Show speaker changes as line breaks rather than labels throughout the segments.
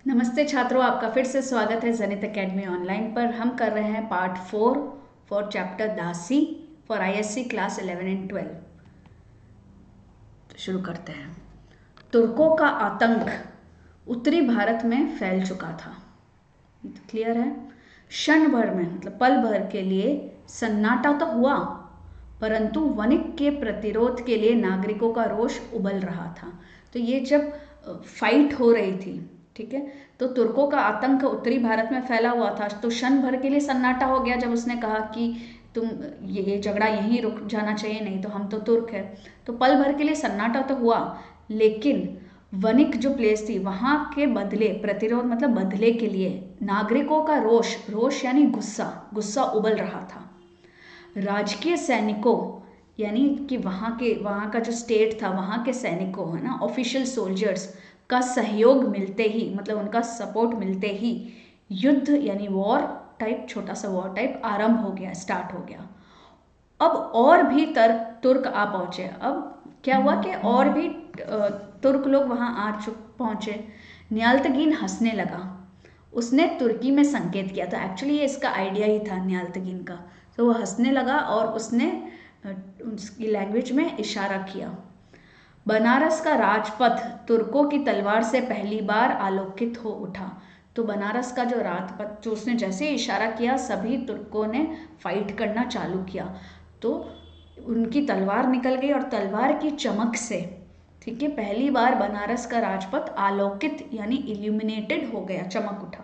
नमस्ते छात्रों, आपका फिर से स्वागत है जनित एकेडमी ऑनलाइन पर। हम कर रहे हैं पार्ट 4 फॉर चैप्टर दासी फॉर आईएससी क्लास 11 एंड 12। तो शुरू करते हैं। तुर्कों का आतंक उत्तरी भारत में फैल चुका था। ये तो क्लियर है। क्षण भर में मतलब पल भर के लिए सन्नाटा तो हुआ, परंतु वणिक के प्रतिरोध के लिए नागरिकों का रोष उबल रहा था। तो ये जब फाइट हो रही थी, ठीक है, तो तुर्कों का आतंक उत्तरी भारत में फैला हुआ था। तो क्षण भर के लिए सन्नाटा हो गया जब उसने कहा कि तुम ये झगड़ा यहीं रुक जाना चाहिए, नहीं तो हम तो तुर्क है। तो पल भर के लिए सन्नाटा तो हुआ, लेकिन वणिक जो प्लेस थी वहां के बदले, प्रतिरोध मतलब बदले के लिए नागरिकों का रोष, रोष यानी गुस्सा, गुस्सा उबल रहा था। राजकीय सैनिकों यानी कि वहाँ का जो स्टेट था, वहाँ के सैनिकों, है ना, ऑफिशियल सोल्जर्स का सहयोग मिलते ही, मतलब उनका सपोर्ट मिलते ही युद्ध यानी वॉर टाइप, छोटा सा वॉर टाइप आरंभ हो गया, स्टार्ट हो गया। अब और भी तुर्क आ पहुंचे। अब क्या हुआ कि और भी तुर्क लोग वहां पहुंचे। न्याल्तगीन हंसने लगा। उसने तुर्की में संकेत किया था। एक्चुअली ये इसका आइडिया ही था न्याल्तगीन का। तो वो हंसने लगा और उसने उसकी लैंग्वेज में इशारा किया। बनारस का राजपथ तुर्कों की तलवार से पहली बार आलोकित हो उठा। तो बनारस का जो राजपथ, जो उसने जैसे इशारा किया, सभी तुर्कों ने फाइट करना चालू किया। तो उनकी तलवार निकल गई और तलवार की चमक से, ठीक है, पहली बार बनारस का राजपथ आलोकित यानी इल्यूमिनेटेड हो गया, चमक उठा।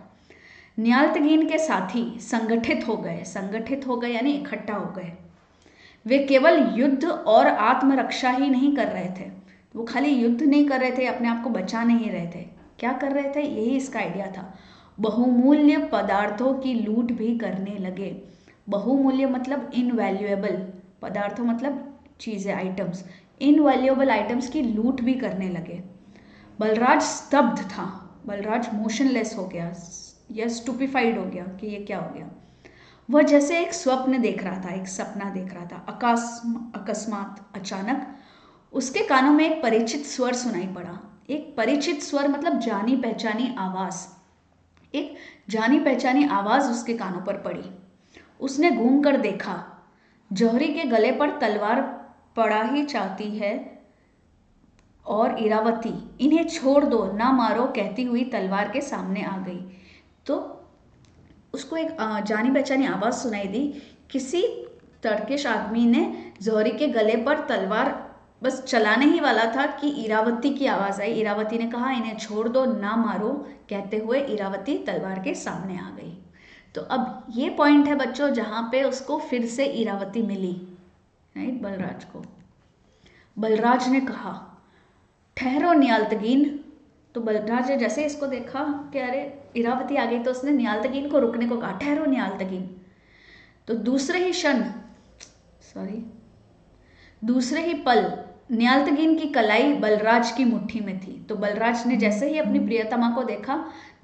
न्याल्तगीन के साथी संगठित हो गए यानी इकट्ठा हो गए। वे केवल युद्ध और आत्मरक्षा ही नहीं कर रहे थे। वो खाली युद्ध नहीं कर रहे थे, अपने आप को बचा नहीं रहे थे। क्या कर रहे थे? यही इसका आइडिया था। बहुमूल्य पदार्थों की लूट भी करने लगे। बहुमूल्य मतलब इनवैल्यूएबल, पदार्थों मतलब चीज़ें, आइटम्स, इनवैल्यूएबल आइटम्स की लूट भी करने लगे। बलराज स्तब्ध था। बलराज मोशनलेस हो गया या स्टूपिफाइड हो गया कि ये क्या हो गया। वह जैसे एक स्वप्न देख रहा था, एक सपना देख रहा था। अकस्मात, अचानक उसके कानों में एक परिचित स्वर सुनाई पड़ा। एक परिचित स्वर मतलब जानी पहचानी आवाज। एक जानी पहचानी आवाज उसके कानों पर पड़ी। उसने घूम कर देखा। जौहरी के गले पर तलवार पड़ा ही चाहती है और इरावती इन्हें छोड़ दो, ना मारो कहती हुई तलवार के सामने आ गई। तो उसको एक जानी पहचानी आवाज सुनाई दी। किसी टर्किश आदमी ने जौहरी के गले पर तलवार बस चलाने ही वाला था कि इरावती की आवाज आई। इरावती ने कहा, इन्हें छोड़ दो, ना मारो कहते हुए इरावती तलवार के सामने आ गई। तो अब ये पॉइंट है बच्चों जहां पे उसको फिर से इरावती मिली, राइट, बलराज को। बलराज ने कहा, ठहरो न्याल्तगीन। तो बलराज ने जैसे इसको देखा कि अरे इरावती आ गई, तो उसने न्याल्तगीन को रुकने को कहा, ठहरो न्याल्तगीन। तो दूसरे ही पल न्याल्तगीन की कलाई बलराज की मुट्ठी में थी। तो बलराज ने जैसे ही अपनी प्रियतमा को देखा,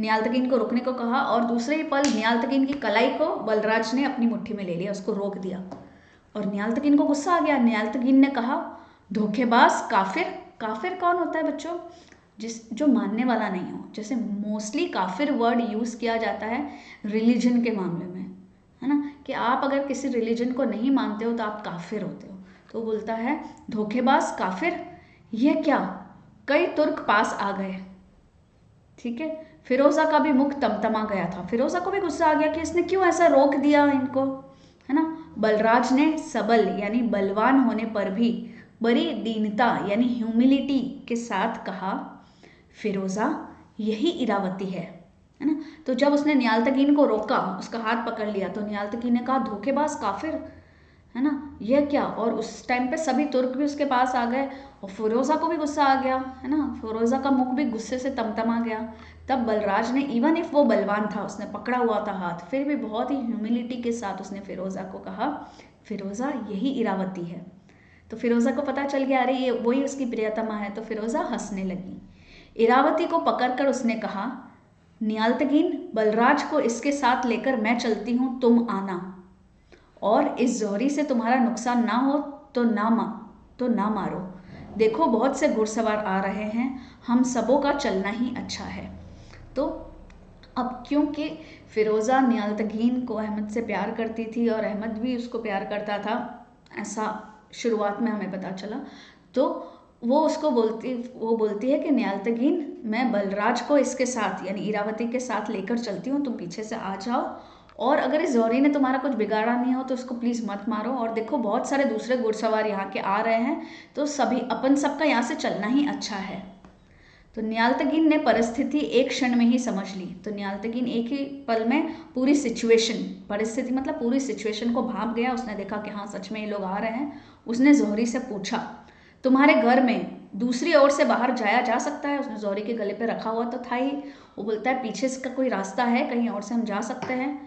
न्याल्तगीन को रुकने को कहा और दूसरे ही पल न्याल्तगीन की कलाई को बलराज ने अपनी मुट्ठी में ले लिया, उसको रोक दिया। और न्याल्तगीन को गुस्सा आ गया। न्याल्तगीन ने कहा, धोखेबाज, काफिर। काफिर कौन होता है बच्चों? जो मानने वाला नहीं हो। जैसे मोस्टली काफिर वर्ड यूज किया जाता है रिलीजन के मामले में, है ना, कि आप अगर किसी रिलीजन को नहीं मानते हो तो आप काफिर होते हो। तो बोलता है, धोखेबाज, काफिर, यह क्या? कई तुर्क पास आ गए, ठीक है। फिरोजा का भी मुख तमतमा गया था। फिरोजा को भी गुस्सा आ गया कि इसने क्यों ऐसा रोक दिया इनको, है ना। बलराज ने सबल यानी बलवान होने पर भी बड़ी दीनता यानी ह्यूमिलिटी के साथ कहा, फिरोजा, यही इरावती है ना। तो जब उसने न्याल्तगीन को रोका, उसका हाथ पकड़ लिया, तो न्याल्तगीन ने कहा, धोखेबाज, काफिर, है ना, यह क्या? और उस टाइम पे सभी तुर्क भी उसके पास आ गए और फिरोजा को भी गुस्सा आ गया, है ना। फिरोजा का मुख भी गुस्से से तमतमा गया। तब बलराज ने, इवन इफ वो बलवान था, उसने पकड़ा हुआ था हाथ, फिर भी बहुत ही ह्यूमिलिटी के साथ उसने फिरोजा को कहा, फिरोजा, यही इरावती है। तो फिरोजा को पता चल गया, अरे ये वही उसकी प्रियतमा है। तो फिरोजा हंसने लगी। इरावती को पकड़कर उसने कहा, न्याल्तगीन, बलराज को इसके साथ लेकर मैं चलती हूं, तुम आना, और इस जौहरी से तुम्हारा नुकसान ना हो तो ना मारो। देखो बहुत से घुड़सवार आ रहे हैं, हम सबों का चलना ही अच्छा है। तो अब क्योंकि फिरोज़ा नियालतगीन को अहमद से प्यार करती थी और अहमद भी उसको प्यार करता था, ऐसा शुरुआत में हमें पता चला, तो वो बोलती है कि नियालतगीन, मैं बलराज को इसके साथ यानी इरावती के साथ लेकर चलती हूँ, तुम पीछे से आ जाओ, और अगर इस जौहरी ने तुम्हारा कुछ बिगाड़ा नहीं हो तो उसको प्लीज़ मत मारो, और देखो बहुत सारे दूसरे घुड़सवार यहाँ के आ रहे हैं, तो सभी अपन सबका यहाँ से चलना ही अच्छा है। तो नियालतगीन ने परिस्थिति एक क्षण में ही समझ ली। तो नियालतगीन एक ही पल में पूरी सिचुएशन, परिस्थिति मतलब पूरी सिचुएशन को भांप गया। उसने देखा कि हाँ सच में ये लोग आ रहे हैं। उसने जौहरी से पूछा, तुम्हारे घर में दूसरी ओर से बाहर जाया जा सकता है? उसने जौहरी के गले पे रखा हुआ तो था ही। वो बोलता है पीछे का कोई रास्ता है, कहीं और से हम जा सकते हैं?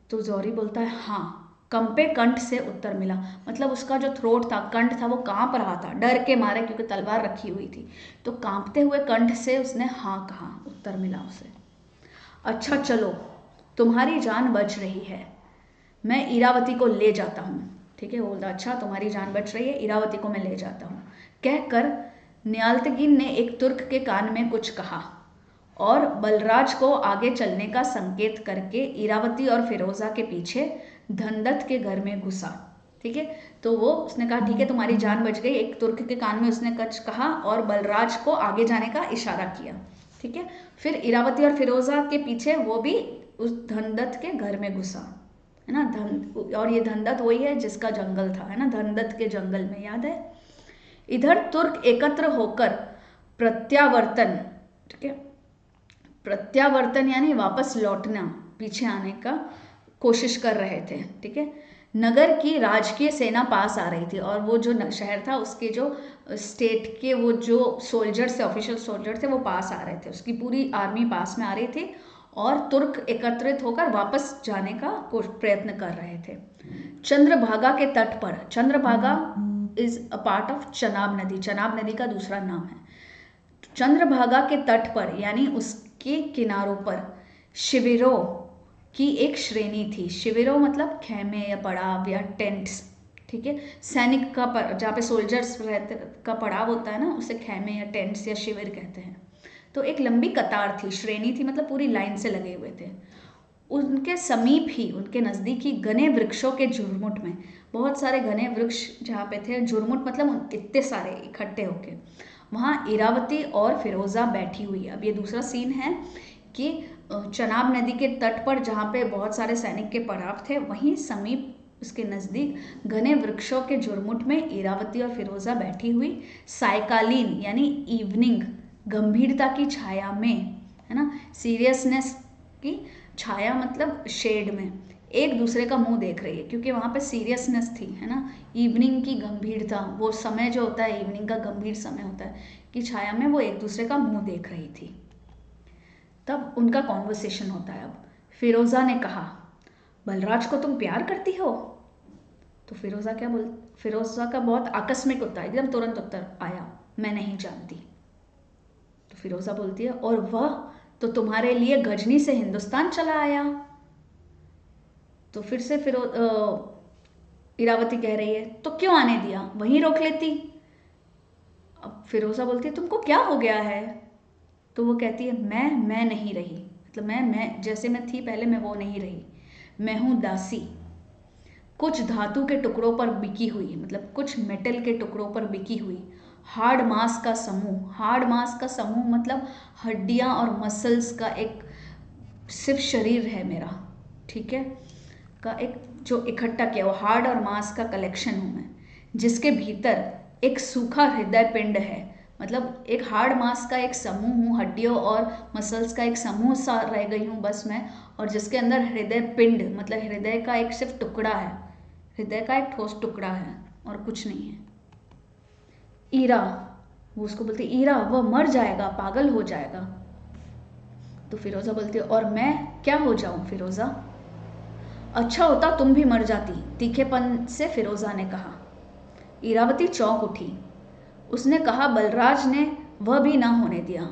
तो जौहरी बोलता है हाँ। कंपे कंठ से उत्तर मिला, मतलब उसका जो थ्रोट था, कंठ था, वो कांप रहा था डर के मारे, क्योंकि तलवार रखी हुई थी। तो कांपते हुए कंठ से उसने हाँ कहा, उत्तर मिला उसे। अच्छा चलो, तुम्हारी जान बच रही है, मैं इरावती को ले जाता हूँ। ठीक है, वो बोलता अच्छा तुम्हारी जान बच रही है, इरावती को मैं ले जाता हूँ। कहकर नियालतगीन ने एक तुर्क के कान में कुछ कहा और बलराज को आगे चलने का संकेत करके इरावती और फिरोजा के पीछे धनदत्त के घर में घुसा। ठीक है, तो वो उसने कहा ठीक है तुम्हारी जान बच गई, एक तुर्क के कान में उसने कुछ कहा और बलराज को आगे जाने का इशारा किया। ठीक है, फिर इरावती और फिरोजा के पीछे वो भी उस धनदत्त के घर में घुसा, है ना। और ये धनदत्त वही है जिसका जंगल था, है ना, धनदत्त के जंगल में, याद है। इधर तुर्क एकत्र होकर प्रत्यावर्तन, ठीक है, प्रत्यावर्तन यानी वापस लौटना, पीछे आने का कोशिश कर रहे थे। ठीक है, नगर की राजकीय सेना पास आ रही थी और वो जो शहर था उसके जो स्टेट के वो जो सोल्जर्स थे, ऑफिशियल सोल्जर थे, वो पास आ रहे थे, उसकी पूरी आर्मी पास में आ रही थी और तुर्क एकत्रित होकर वापस जाने का प्रयत्न कर रहे थे। चंद्रभागा के तट पर, Chandrabhaga is a part of Chenab नदी, चनाब नदी का दूसरा नाम है। चंद्रभागा के तट पर यानी उसके किनारों पर शिविरों की एक श्रेणी थी। शिविरों मतलब खेमे या पड़ाव या टेंट्स। ठीक है, सैनिक का जहाँ पे सोल्जर्स रहते का पड़ाव होता है ना, उसे खेमे या टेंट्स या शिविर कहते हैं। तो एक लंबी कतार थी, श्रेणी थी मतलब पूरी लाइन से लगे हुए थे। उनके समीप ही, उनके नज़दीक ही घने वृक्षों के झुरमुट में, बहुत सारे घने वृक्ष जहाँ पे थे, झुरमुट मतलब इतने सारे इकट्ठे होके, वहाँ इरावती और फिरोज़ा बैठी हुई है। अब ये दूसरा सीन है कि चनाब नदी के तट पर जहाँ पे बहुत सारे सैनिक के पड़ाव थे, वहीं समीप उसके नज़दीक घने वृक्षों के झुरमुट में इरावती और फिरोज़ा बैठी हुई सायकालीन यानी इवनिंग गंभीरता की छाया में, है ना, सीरियसनेस की छाया मतलब शेड में एक दूसरे का मुंह देख रही है, क्योंकि वहाँ पे सीरियसनेस थी, है ना, इवनिंग की गंभीरता, वो समय जो होता है इवनिंग का गंभीर समय होता है, कि छाया में वो एक दूसरे का मुंह देख रही थी। तब उनका कॉन्वर्सेशन होता है। अब फिरोज़ा ने कहा, बलराज को तुम प्यार करती हो? तो फिरोज़ा का बहुत आकस्मिक उत्तर, एकदम तुरंत उत्तर आया, मैं नहीं जानती। तो फिरोज़ा बोलती है, और वह तो तुम्हारे लिए गजनी से हिंदुस्तान चला आया। तो फिर से इरावती कह रही है, तो क्यों आने दिया, वहीं रोक लेती। अब फिरोज़ा बोलती है, तुमको क्या हो गया है? तो वो कहती है, मैं नहीं रही, मतलब मैं जैसे मैं थी पहले, मैं वो नहीं रही, मैं हूँ दासी, कुछ धातु के टुकड़ों पर बिकी हुई, मतलब कुछ मेटल के टुकड़ों पर बिकी हुई, हार्ड मांस का समूह। हार्ड मांस का समूह मतलब हड्डियाँ और मसल्स का एक सिर्फ शरीर है मेरा, ठीक है, का एक जो इकट्ठा किया, वो हार्ड और मांस का कलेक्शन हूँ मैं, जिसके भीतर एक सूखा हृदय पिंड है। मतलब एक हार्ड मांस का एक समूह हूँ, हड्डियों और मसल्स का एक समूह सा रह गई हूँ बस मैं, और जिसके अंदर हृदय पिंड मतलब हृदय का एक सिर्फ टुकड़ा है, हृदय का एक ठोस टुकड़ा है और कुछ नहीं है। ईरा, वो उसको बोलती, ईरा वह मर जाएगा, पागल हो जाएगा। तो फिरोज़ा बोलती है, और मैं क्या हो जाऊं फिरोज़ा? अच्छा होता तुम भी मर जाती, तीखेपन से फिरोज़ा ने कहा। इरावती चौंक उठी। उसने कहा, बलराज ने वह भी ना होने दिया।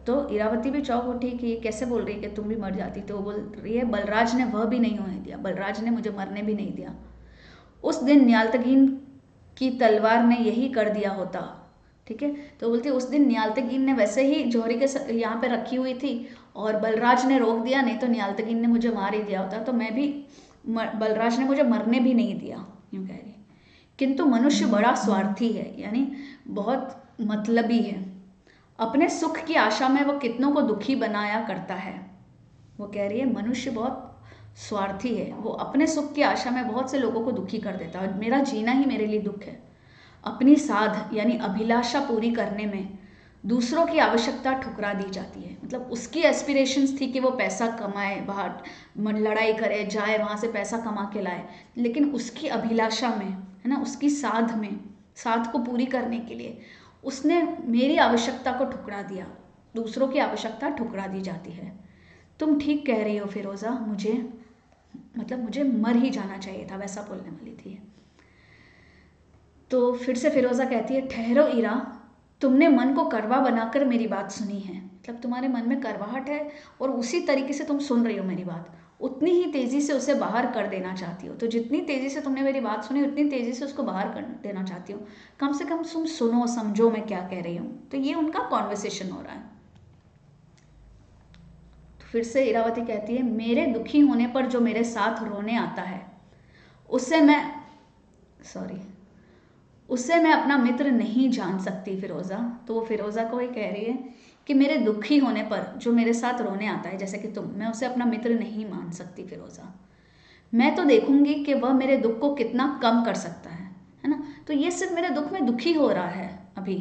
तो इरावती भी चौंक उठी कि ये कैसे बोल रही है कि तुम भी मर जाती। तो वो बोल रही है, बलराज ने वह भी नहीं होने दिया, बलराज ने मुझे मरने भी नहीं दिया। उस दिन नियालतगीन की तलवार ने यही कर दिया होता ठीक है। तो बोलती है उस दिन न्यालतगीन ने वैसे ही जौहरी के यहाँ पे रखी हुई थी और बलराज ने रोक दिया, नहीं तो न्यालतगीन ने मुझे मार ही दिया होता, तो मैं भी बलराज ने मुझे मरने भी नहीं दिया, यूँ कह रही। किंतु मनुष्य बड़ा स्वार्थी है, यानी बहुत मतलबी है। अपने सुख की आशा में वो कितनों को दुखी बनाया करता है। वो कह रही है मनुष्य बहुत स्वार्थी है, वो अपने सुख की आशा में बहुत से लोगों को दुखी कर देता है। मेरा जीना ही मेरे लिए दुख है। अपनी साध यानी अभिलाषा पूरी करने में दूसरों की आवश्यकता ठुकरा दी जाती है। मतलब उसकी एस्पिरेशंस थी कि वो पैसा कमाए, बाहर लड़ाई करे, जाए वहाँ से पैसा कमा के लाए, लेकिन उसकी अभिलाषा में, है ना, उसकी साध में, साध को पूरी करने के लिए उसने मेरी आवश्यकता को ठुकरा दिया, दूसरों की आवश्यकता ठुकरा दी जाती है। तुम ठीक कह रही हो फिरोज़ा, मुझे मर ही जाना चाहिए था, वैसा बोलने वाली थी। तो फिर से फिरोज़ा कहती है, ठहरो इरा, तुमने मन को कड़वा बनाकर मेरी बात सुनी है। मतलब तुम्हारे मन में कड़वाहट है और उसी तरीके से तुम सुन रही हो मेरी बात, उतनी ही तेज़ी से उसे बाहर कर देना चाहती हो। तो जितनी तेज़ी से तुमने मेरी बात सुनी उतनी तेज़ी से उसको बाहर कर देना चाहती हो। कम से कम तुम सुनो, समझो मैं क्या कह रही हूँ। तो ये उनका कॉन्वर्सेशन हो रहा है। तो फिर से इरावती कहती है, मेरे दुखी होने पर जो मेरे साथ रोने आता है उससे मैं अपना मित्र नहीं जान सकती फिरोज़ा। तो वो फिरोज़ा को ही कह रही है कि मेरे दुखी होने पर जो मेरे साथ रोने आता है, जैसे कि तुम, मैं उसे अपना मित्र नहीं मान सकती फिरोज़ा। मैं तो देखूंगी कि वह मेरे दुख को कितना कम कर सकता है ना। तो ये सिर्फ मेरे दुख में दुखी हो रहा है अभी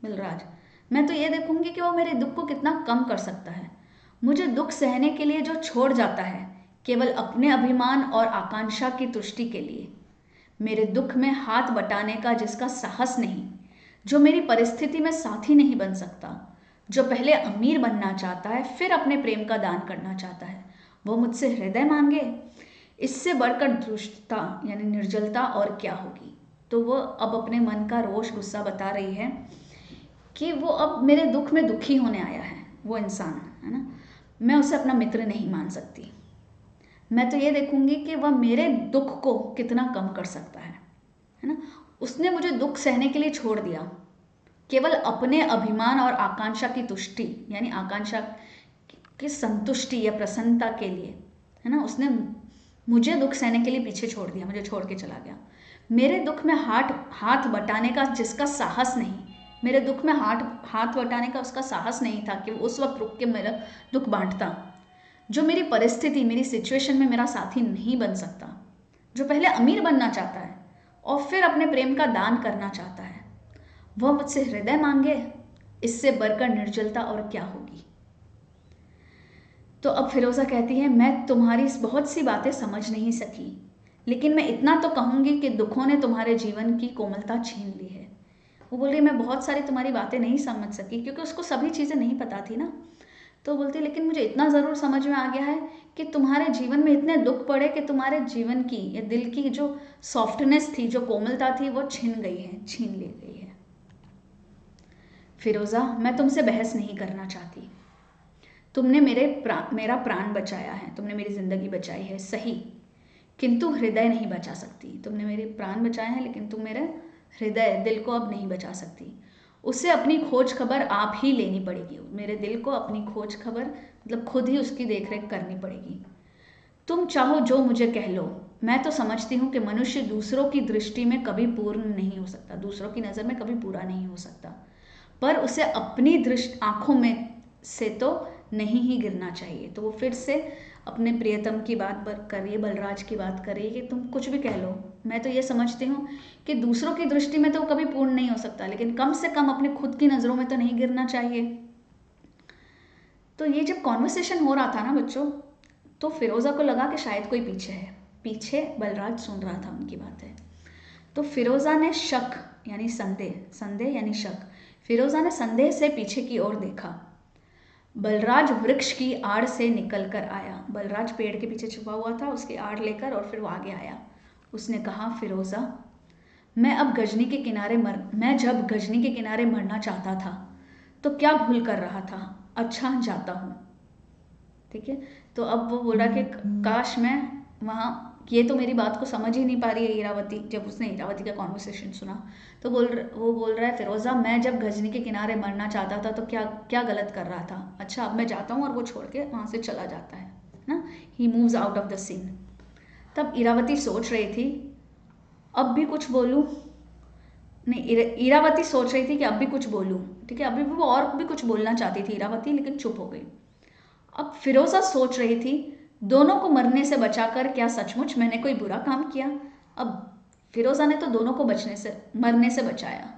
बलराज, मैं तो ये देखूंगी कि वो मेरे दुख को कितना कम कर सकता है। मुझे दुख सहने के लिए जो छोड़ जाता है केवल अपने अभिमान और आकांक्षा की तुष्टि के लिए, मेरे दुख में हाथ बटाने का जिसका साहस नहीं, जो मेरी परिस्थिति में साथी नहीं बन सकता, जो पहले अमीर बनना चाहता है फिर अपने प्रेम का दान करना चाहता है, वो मुझसे हृदय मांगे, इससे बढ़कर दुष्टता यानी निर्जलता और क्या होगी। तो वो अब अपने मन का रोष गुस्सा बता रही है कि वो अब मेरे दुख में दुखी होने आया है वो इंसान, है ना। मैं उसे अपना मित्र नहीं मान सकती। मैं तो ये देखूंगी कि वह मेरे दुख को कितना कम कर सकता है ना। उसने मुझे दुख सहने के लिए छोड़ दिया केवल अपने अभिमान और आकांक्षा की तुष्टि यानी आकांक्षा की संतुष्टि या प्रसन्नता के लिए, है ना। उसने मुझे दुख सहने के लिए पीछे छोड़ दिया, मुझे छोड़ के चला गया। मेरे दुख में हाथ बटाने का जिसका साहस नहीं, मेरे दुख में हाथ बटाने का उसका साहस नहीं था कि उस वक्त रुक के मेरा दुख बांटता, जो मेरी परिस्थिति, मेरी सिचुएशन में मेरा साथी नहीं बन सकता, जो पहले अमीर बनना चाहता है और फिर अपने प्रेम का दान करना चाहता है, वह मुझसे हृदय मांगे, इससे बढ़कर निर्जलता और क्या होगी। तो अब फिरोज़ा कहती है, मैं तुम्हारी बहुत सी बातें समझ नहीं सकी, लेकिन मैं इतना तो कहूँगी कि दुखों ने तुम्हारे जीवन की कोमलता छीन ली है। वो बोल रही मैं बहुत सारी तुम्हारी बातें नहीं समझ सकी क्योंकि उसको सभी चीज़ें नहीं पता थी ना। तो बोलती लेकिन मुझे इतना ज़रूर समझ में आ गया है कि तुम्हारे जीवन में इतने दुख पड़े कि तुम्हारे जीवन की या दिल की जो सॉफ्टनेस थी, जो कोमलता थी, वो छीन ली गई है। फिरोज़ा, मैं तुमसे बहस नहीं करना चाहती। तुमने मेरा प्राण बचाया है, तुमने मेरी ज़िंदगी बचाई है, सही, किंतु हृदय नहीं बचा सकती। तुमने मेरे प्राण बचाए हैं लेकिन तुम मेरे हृदय, दिल को अब नहीं बचा सकती। उसे अपनी खोज खबर आप ही लेनी पड़ेगी। मेरे दिल को अपनी खोज खबर मतलब खुद ही उसकी देखरेख करनी पड़ेगी। तुम चाहो जो मुझे कह लो, मैं तो समझती हूँ कि मनुष्य दूसरों की दृष्टि में कभी पूर्ण नहीं हो सकता, दूसरों की नज़र में कभी पूरा नहीं हो सकता, पर उसे अपनी दृष्टि आँखों में से तो नहीं ही गिरना चाहिए। तो वो फिर से अपने प्रियतम की बात कर रही है, बलराज की बात कर रही है कि तुम कुछ भी कह लो, मैं तो ये समझती हूँ कि दूसरों की दृष्टि में तो कभी पूर्ण नहीं हो सकता, लेकिन कम से कम अपने खुद की नज़रों में तो नहीं गिरना चाहिए। तो ये जब कॉन्वर्सेशन हो रहा था ना बच्चों, तो फिरोज़ा को लगा कि शायद कोई पीछे है, पीछे बलराज सुन रहा था उनकी बातें। तो फिरोज़ा ने शक यानी संदेह यानी शक, फिरोज़ा ने संदेह से पीछे की ओर देखा। बलराज वृक्ष की आड़ से निकल कर आया। बलराज पेड़ के पीछे छुपा हुआ था, उसकी आड़ लेकर और फिर वो आगे आया। उसने कहा, फिरोज़ा, मैं जब गजनी के किनारे मरना चाहता था तो क्या भूल कर रहा था, अच्छा जाता हूँ। ठीक है, तो अब वो बोला कि काश मैं वहाँ ये तो मेरी बात को समझ ही नहीं पा रही है इरावती। जब उसने इरावती का कॉन्वर्सेशन सुना तो वो बोल रहा है, फिरोज़ा मैं जब गजनी के किनारे मरना चाहता था तो क्या क्या गलत कर रहा था। अच्छा अब मैं जाता हूँ, और वो छोड़ के वहाँ से चला जाता है ना। He moves out of the scene. तब इरावती सोच रही थी अब भी कुछ बोलूँ, नहीं इरावती सोच रही थी कि अब भी कुछ बोलूँ, ठीक है, अभी भी वो और भी कुछ बोलना चाहती थी इरावती, लेकिन चुप हो गई। अब फिरोज़ा सोच रही थी दोनों को मरने से बचाकर क्या सचमुच मैंने कोई बुरा काम किया। अब फिरोज़ा ने तो दोनों को मरने से बचाया,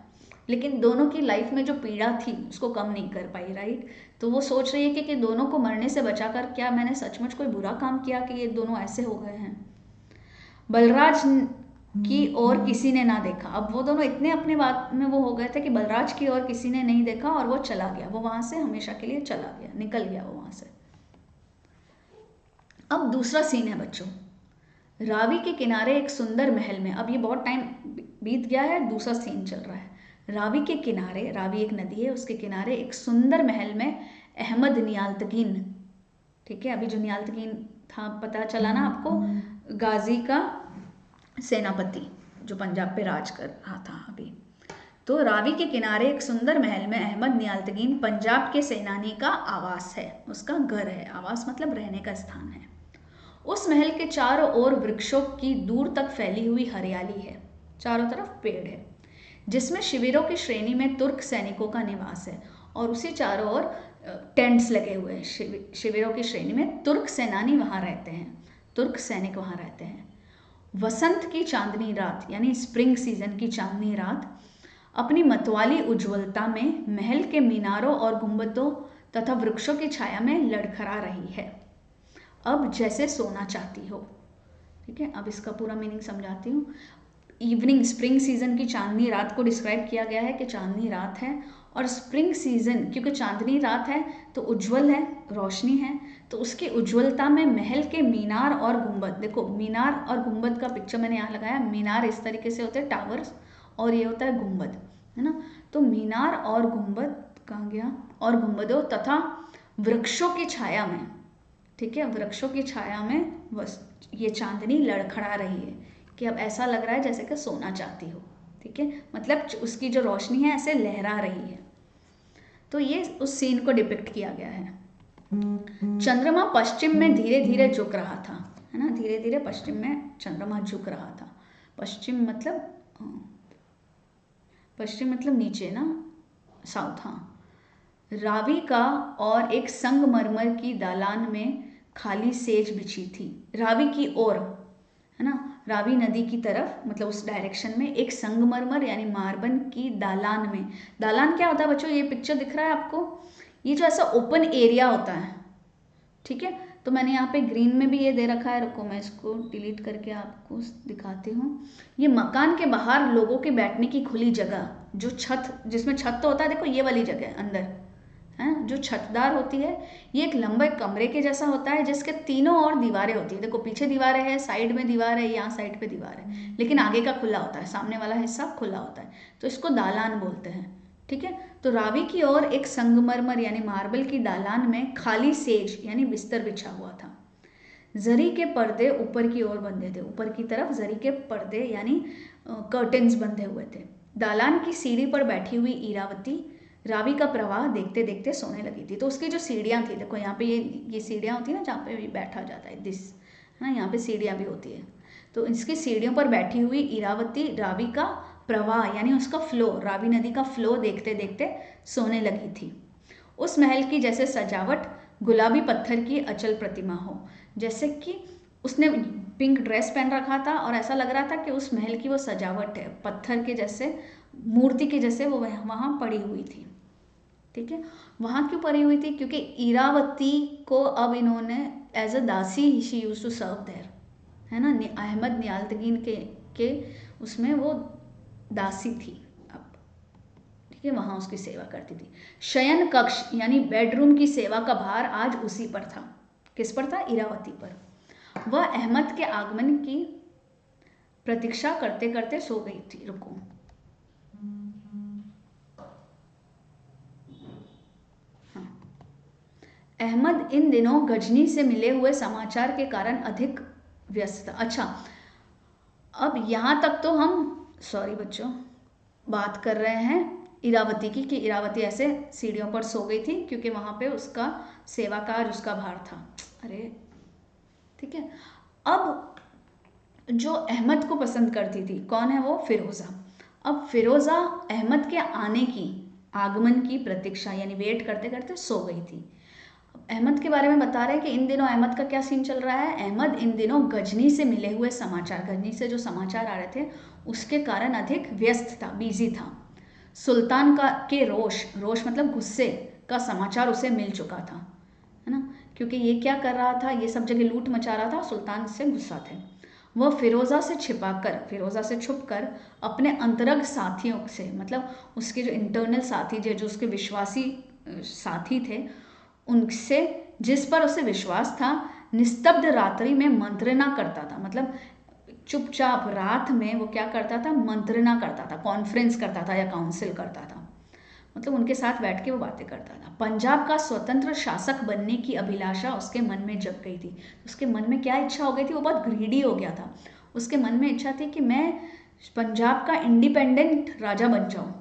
लेकिन दोनों की लाइफ में जो पीड़ा थी उसको कम नहीं कर पाई, राइट। तो वो सोच रही है कि दोनों को मरने से बचाकर क्या मैंने सचमुच कोई बुरा काम किया कि ये दोनों ऐसे हो गए हैं। बलराज की ओर किसी ने ना देखा। अब वो दोनों इतने अपने बात में वो हो गए थे कि बलराज की ओर किसी ने नहीं देखा, और वो चला गया, वो वहां से हमेशा के लिए चला गया, निकल गया वो वहां से। अब दूसरा सीन है बच्चों, रावी के किनारे एक सुंदर महल में। अब ये बहुत टाइम बीत गया है, दूसरा सीन चल रहा है। रावी के किनारे, रावी एक नदी है, उसके किनारे एक सुंदर महल में अहमद नियाल्तगीन, ठीक है, अभी जो नियाल्तगीन था पता चला ना आपको, गाजी का सेनापति जो पंजाब पे राज कर रहा था अभी। तो रावी के किनारे एक सुंदर महल में अहमद नियाल्तगीन पंजाब के सेनानी का आवास है, उसका घर है। आवास मतलब रहने का स्थान है। उस महल के चारों ओर वृक्षों की दूर तक फैली हुई हरियाली है, चारों तरफ पेड़ है, जिसमें शिविरों की श्रेणी में तुर्क सैनिकों का निवास है। और उसी चारों ओर टेंट्स लगे हुए हैं। शिविरों की श्रेणी में तुर्क सेनानी वहां रहते हैं, तुर्क सैनिक वहां रहते हैं। वसंत की चांदनी रात यानी स्प्रिंग सीजन की चांदनी रात अपनी मतवाली उज्ज्वलता में महल के मीनारों और गुंबदों तथा वृक्षों की छाया में लड़खड़ा रही है, अब जैसे सोना चाहती हो। ठीक है, अब इसका पूरा मीनिंग समझाती हूँ। इवनिंग, स्प्रिंग सीजन की चांदनी रात को डिस्क्राइब किया गया है कि चांदनी रात है, और स्प्रिंग सीजन क्योंकि चांदनी रात है तो उज्जवल है, रोशनी है, तो उसकी उज्ज्वलता में महल के मीनार और गुंबद, देखो मीनार और गुंबद का पिक्चर मैंने यहाँ लगाया। मीनार इस तरीके से होते हैं टावर्स, और ये होता है गुंबद, है ना। तो मीनार और गुंबद कहाँ गया, और गुंबदों तथा वृक्षों की छाया में, ठीक है, वृक्षों की छाया में बस ये चांदनी लड़खड़ा रही है कि अब ऐसा लग रहा है जैसे कि सोना चाहती हो, ठीक है, मतलब उसकी जो रोशनी है ऐसे लहरा रही है। तो ये उस सीन को डिपिक्ट किया गया है। चंद्रमा पश्चिम में धीरे धीरे झुक रहा था, है ना, धीरे धीरे पश्चिम में चंद्रमा झुक रहा था। पश्चिम मतलब पश्चिम मतलब नीचे ना, साउथ, हाँ। रावी का और एक संगमरमर की दालान में खाली सेज बिछी थी। रावी की ओर, है ना, रावी नदी की तरफ मतलब उस डायरेक्शन में एक संगमरमर यानी मार्बल की दालान में। दालान क्या होता है बच्चों, ये पिक्चर दिख रहा है आपको, ये जो ऐसा ओपन एरिया होता है, ठीक है। तो मैंने यहाँ पे ग्रीन में भी ये दे रखा है, रुको मैं इसको डिलीट करके आपको दिखाती हूँ। ये मकान के बाहर लोगों के बैठने की खुली जगह, जो छत, जिसमें छत तो होता है, देखो ये वाली जगह अंदर है जो छतदार होती है, ये एक लंबे कमरे के जैसा होता है जिसके तीनों ओर दीवारें होती है। देखो पीछे दीवारें हैं, साइड में दीवार है, यहाँ साइड पे दीवार है, लेकिन आगे का खुला होता है, सामने वाला हिस्सा खुला होता है, तो इसको दालान बोलते हैं, ठीक है। तो रावी की ओर एक संगमरमर यानी मार्बल की दालान में खाली सेज यानी बिस्तर बिछा हुआ था। जरी के पर्दे ऊपर की ओर बंधे थे, ऊपर की तरफ जरी के पर्दे यानी कर्टेन्स बंधे हुए थे। दालान की सीढ़ी पर बैठी हुई इरावती रावी का प्रवाह देखते देखते सोने लगी थी। तो उसकी जो सीढ़ियाँ थी, देखो यहाँ पे ये सीढ़ियाँ होती है ना जहाँ पे बैठा जाता है, दिस, है ना, यहाँ पे सीढ़ियाँ भी होती है। तो इसकी सीढ़ियों पर बैठी हुई इरावती रावी का प्रवाह यानी उसका फ्लो, रावी नदी का फ्लो देखते देखते सोने लगी थी। उस महल की जैसे सजावट गुलाबी पत्थर की अचल प्रतिमा हो, जैसे कि उसने पिंक ड्रेस पहन रखा था और ऐसा लग रहा था कि उस महल की वो सजावट है, पत्थर के जैसे, मूर्ति के जैसे वो वहाँ पड़ी हुई थी, ठीक है। वहाँ क्यों पड़ी हुई थी, क्योंकि इरावती को अब इन्होंने एज अ दासी she used to serve there, है ना, अहमद नियाल्तगीन के उसमें वो दासी थी अब, ठीक है, वहाँ उसकी सेवा करती थी। शयन कक्ष यानी बेडरूम की सेवा का भार आज उसी पर था। किस पर था, इरावती पर। वह अहमद के आगमन की प्रतीक्षा करते करते सो गई थी, रुको, हाँ। अहमद इन दिनों गजनी से मिले हुए समाचार के कारण अधिक व्यस्त था। अच्छा, अब यहाँ तक तो हम, सॉरी बच्चों, बात कर रहे हैं इरावती की, कि इरावती ऐसे सीढ़ियों पर सो गई थी क्योंकि वहाँ पे उसका सेवा कार्य, उसका भार था। अरे ठीक है। अब जो अहमद को पसंद करती थी, कौन है वो? फिरोज़ा। अब फिरोज़ा अहमद के आने की, आगमन की प्रतीक्षा यानी वेट करते करते सो गई थी। अहमद के बारे में बता रहे हैं कि इन दिनों अहमद का क्या सीन चल रहा है। अहमद इन दिनों गजनी से मिले हुए समाचार, गजनी से जो समाचार आ रहे थे उसके कारण अधिक व्यस्त था, बिजी था। सुल्तान का के रोष, रोष मतलब गुस्से का समाचार उसे मिल चुका था, है ना, क्योंकि ये क्या कर रहा था, ये सब जगह लूट मचा रहा था, सुल्तान से गुस्सा थे। वह फिरोज़ा से छिपाकर, फिरोज़ा से छुपकर अपने अंतरंग साथियों से, मतलब उसके जो इंटरनल साथी थे, जो उसके विश्वासी साथी थे, उनसे, जिस पर उसे विश्वास था, निस्तब्ध रात्रि में मंत्रणा करता था। मतलब चुपचाप रात में वो क्या करता था? मंत्रणा करता था, कॉन्फ्रेंस करता था या काउंसिल करता था, मतलब उनके साथ बैठ के वो बातें करता था। पंजाब का स्वतंत्र शासक बनने की अभिलाषा उसके मन में जग गई थी। उसके मन में क्या इच्छा हो गई थी? वो बहुत ग्रीडी हो गया था। उसके मन में इच्छा थी कि मैं पंजाब का इंडिपेंडेंट राजा बन जाऊं,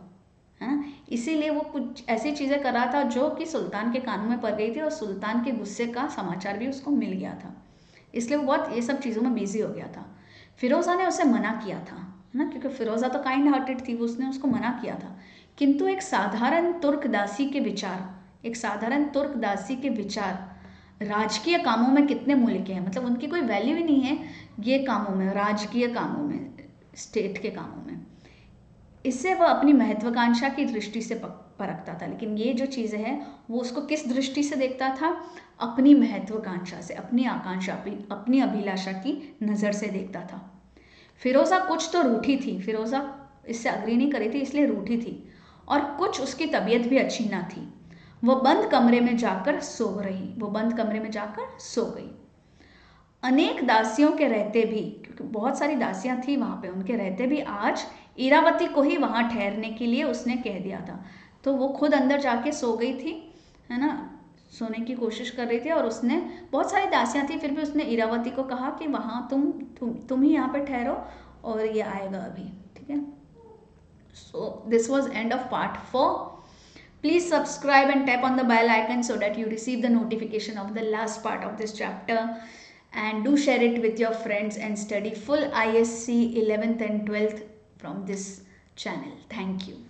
है ना। इसीलिए वो कुछ ऐसी चीज़ें कर रहा था जो कि सुल्तान के कानों में पड़ गई थी, और सुल्तान के गुस्से का समाचार भी उसको मिल गया था। इसलिए वो बहुत ये सब चीज़ों में बिजी हो गया था। फिरोज़ा ने उसे मना किया था, है ना, क्योंकि फिरोज़ा तो काइंड हार्टेड थी, उसने उसको मना किया था। किंतु एक साधारण तुर्क दासी के विचार, एक साधारण तुर्क दासी के विचार राजकीय कामों में कितने मूल्य के हैं, मतलब उनकी कोई वैल्यू ही नहीं है ये कामों में, राजकीय कामों में, स्टेट के कामों में। इससे वह अपनी महत्वाकांक्षा की दृष्टि से परखता था। लेकिन ये जो चीज़ें हैं वो उसको किस दृष्टि से देखता था? अपनी महत्वाकांक्षा से, अपनी आकांक्षा, अपनी अभिलाषा की नज़र से देखता था। फिरोज़ा कुछ तो रूठी थी, फिरोज़ा इससे अग्री नहीं करी थी, इसलिए रूठी थी, और कुछ उसकी तबीयत भी अच्छी ना थी। वह बंद कमरे में जाकर सो रही, वो बंद कमरे में जाकर सो गई। अनेक दासियों के रहते भी, क्योंकि बहुत सारी दासियां थी वहां पे, उनके रहते भी आज इरावती को ही वहां ठहरने के लिए उसने कह दिया था। तो वो खुद अंदर जाके सो गई थी, है ना, सोने की कोशिश कर रही थी, और उसने, बहुत सारी दासियां थी, फिर भी उसने इरावती को कहा कि वहां तुम ही यहाँ पे ठहरो, और ये आएगा अभी, ठीक है। So this was end of part 4. Please subscribe and tap on the bell icon so that you receive the notification of the last part of this chapter, and do share it with your friends and study full ISC 11th and 12th from this channel. Thank you.